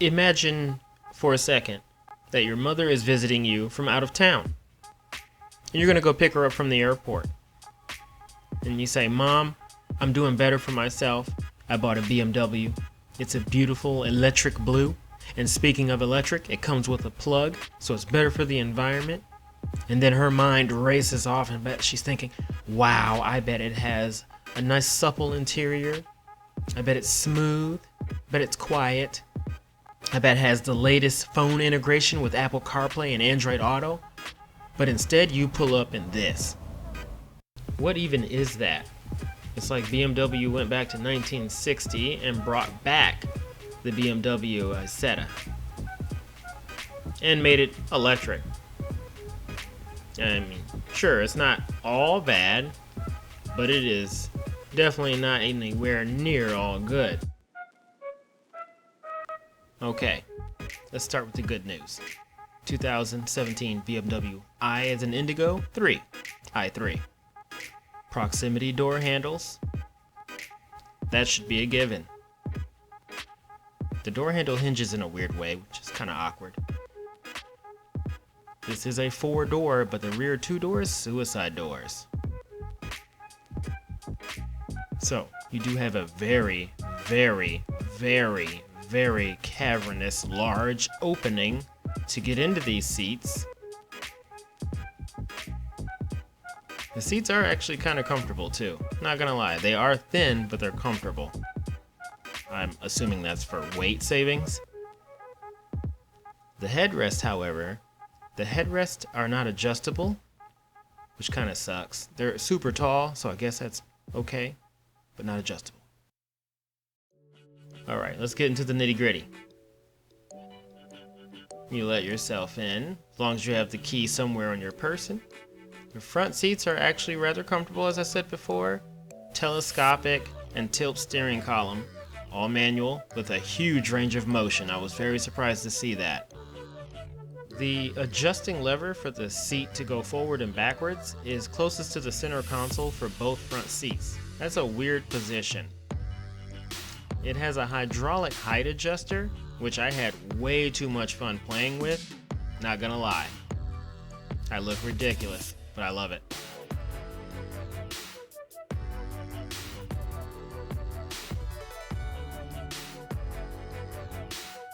Imagine for a second that your mother is visiting you from out of town. And you're going to go pick her up from the airport. And you say, "Mom, I'm doing better for myself. I bought a BMW. It's a beautiful electric blue. And speaking of electric, it comes with a plug, so it's better for the environment." And then her mind races off and she's thinking, "Wow, I bet it has a nice supple interior. I bet it's smooth. I bet it's quiet. I bet it has the latest phone integration with Apple CarPlay and Android Auto." But instead you pull up in this. What even is that? It's like BMW went back to 1960 and brought back the BMW Isetta and made it electric. I mean, sure, it's not all bad, but it is definitely not anywhere near all good. Okay, let's start with the good news. 2017 BMW I as in Indigo 3, i3. Proximity door handles. That should be a given. The door handle hinges in a weird way, which is kind of awkward. This is a 4-door, but the rear 2 doors, suicide doors. So, you do have a very, very, very, very cavernous, large opening to get into these seats. The seats are actually kind of comfortable too. Not gonna lie, they are thin, but they're comfortable. I'm assuming that's for weight savings. The headrest, however, the headrests are not adjustable, which kind of sucks. They're super tall, so I guess that's okay, but not adjustable. All right, let's get into the nitty-gritty. You let yourself in, as long as you have the key somewhere on your person. The front seats are actually rather comfortable, as I said before. Telescopic and tilt steering column, all manual with a huge range of motion. I was very surprised to see that. The adjusting lever for the seat to go forward and backwards is closest to the center console for both front seats. That's a weird position. It has a hydraulic height adjuster, which I had way too much fun playing with. Not gonna lie. I look ridiculous, but I love it.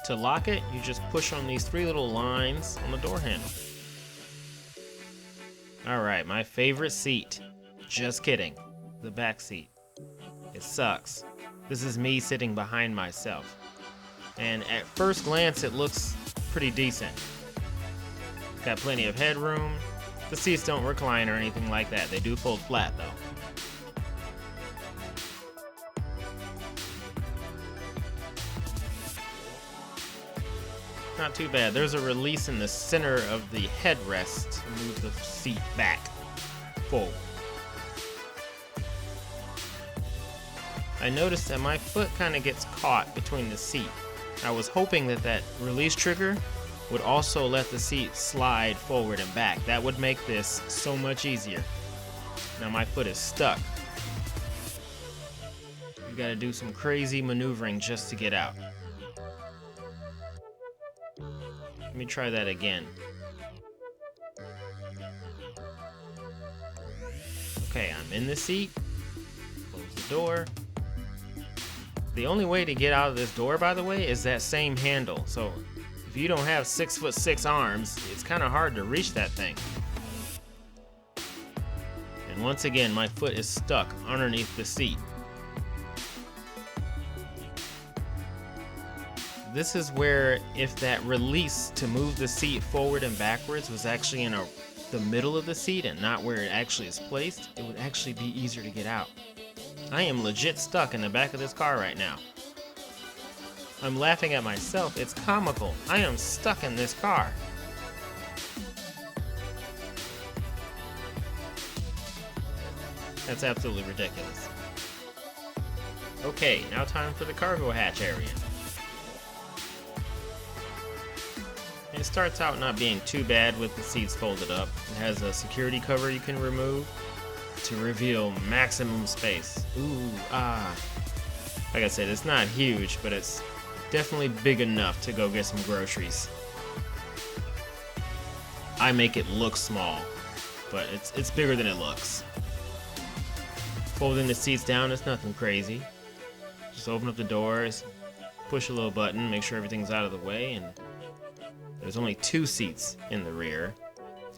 To lock it, you just push on these 3 little lines on the door handle. Alright, my favorite seat. Just kidding. The back seat. It sucks. This is me sitting behind myself. And at first glance, it looks pretty decent. Got plenty of headroom. The seats don't recline or anything like that. They do fold flat though. Not too bad. There's a release in the center of the headrest to move the seat back forward. I noticed that my foot kind of gets caught between the seat. I was hoping that that release trigger would also let the seat slide forward and back. That would make this so much easier. Now my foot is stuck. You gotta do some crazy maneuvering just to get out. Let me try that again. Okay, I'm in the seat. Close the door. The only way to get out of this door, by the way, is that same handle. So if you don't have 6'6" arms, it's kind of hard to reach that thing. And once again, my foot is stuck underneath the seat. This is where if that release to move the seat forward and backwards was actually in the middle of the seat and not where it actually is placed, it would actually be easier to get out. I am legit stuck in the back of this car right now. I'm laughing at myself. It's comical. I am stuck in this car. That's absolutely ridiculous. Okay, now time for the cargo hatch area. It starts out not being too bad with the seats folded up. It has a security cover you can remove to reveal maximum space. Ooh, ah. Like I said, it's not huge, but it's definitely big enough to go get some groceries. I make it look small, but it's bigger than it looks. Folding the seats down is nothing crazy. Just open up the doors, push a little button, make sure everything's out of the way, and there's only 2 seats in the rear,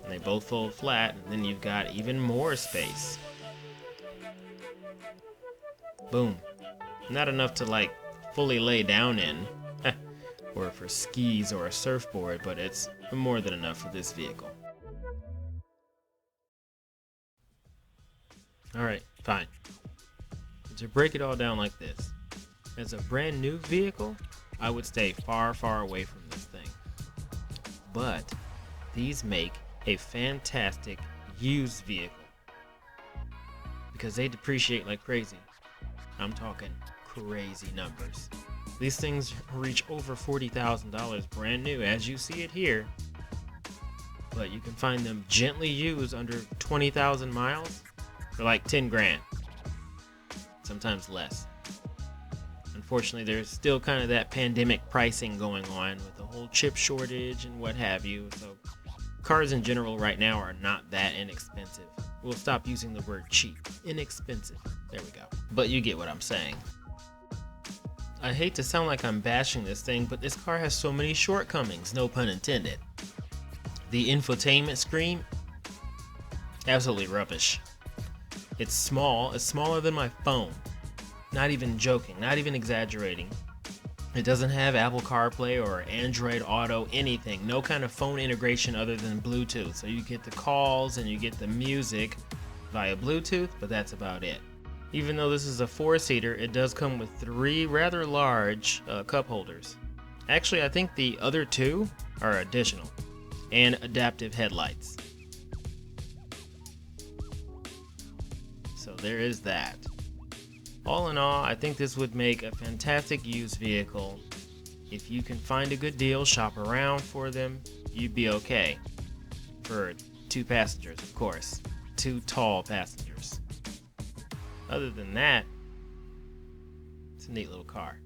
and they both fold flat, and then you've got even more space. Boom. Not enough to like fully lay down in, or for skis or a surfboard, but it's more than enough for this vehicle. Alright, fine. To break it all down like this, as a brand new vehicle, I would stay far, far away from this thing. But these make a fantastic used vehicle because they depreciate like crazy. I'm talking crazy numbers. These things reach over $40,000 brand new, as you see it here. But you can find them gently used under 20,000 miles for like 10 grand. Sometimes less. Unfortunately, there's still kind of that pandemic pricing going on with the whole chip shortage and what have you. So cars in general right now are not that inexpensive. We'll stop using the word cheap. Inexpensive. There we go. But you get what I'm saying. I hate to sound like I'm bashing this thing, but this car has so many shortcomings, no pun intended. The infotainment screen, absolutely rubbish. It's small, it's smaller than my phone. Not even joking, not even exaggerating. It doesn't have Apple CarPlay or Android Auto, anything. No kind of phone integration other than Bluetooth. So you get the calls and you get the music via Bluetooth, but that's about it. Even though this is a 4-seater, it does come with 3 rather large cup holders. Actually, I think the other 2 are additional, and adaptive headlights. So there is that. All in all, I think this would make a fantastic used vehicle. If you can find a good deal, shop around for them, you'd be okay. For 2 passengers, of course. 2 tall passengers. Other than that, it's a neat little car.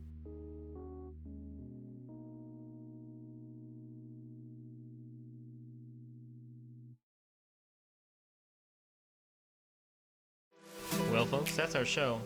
Well, folks, that's our show.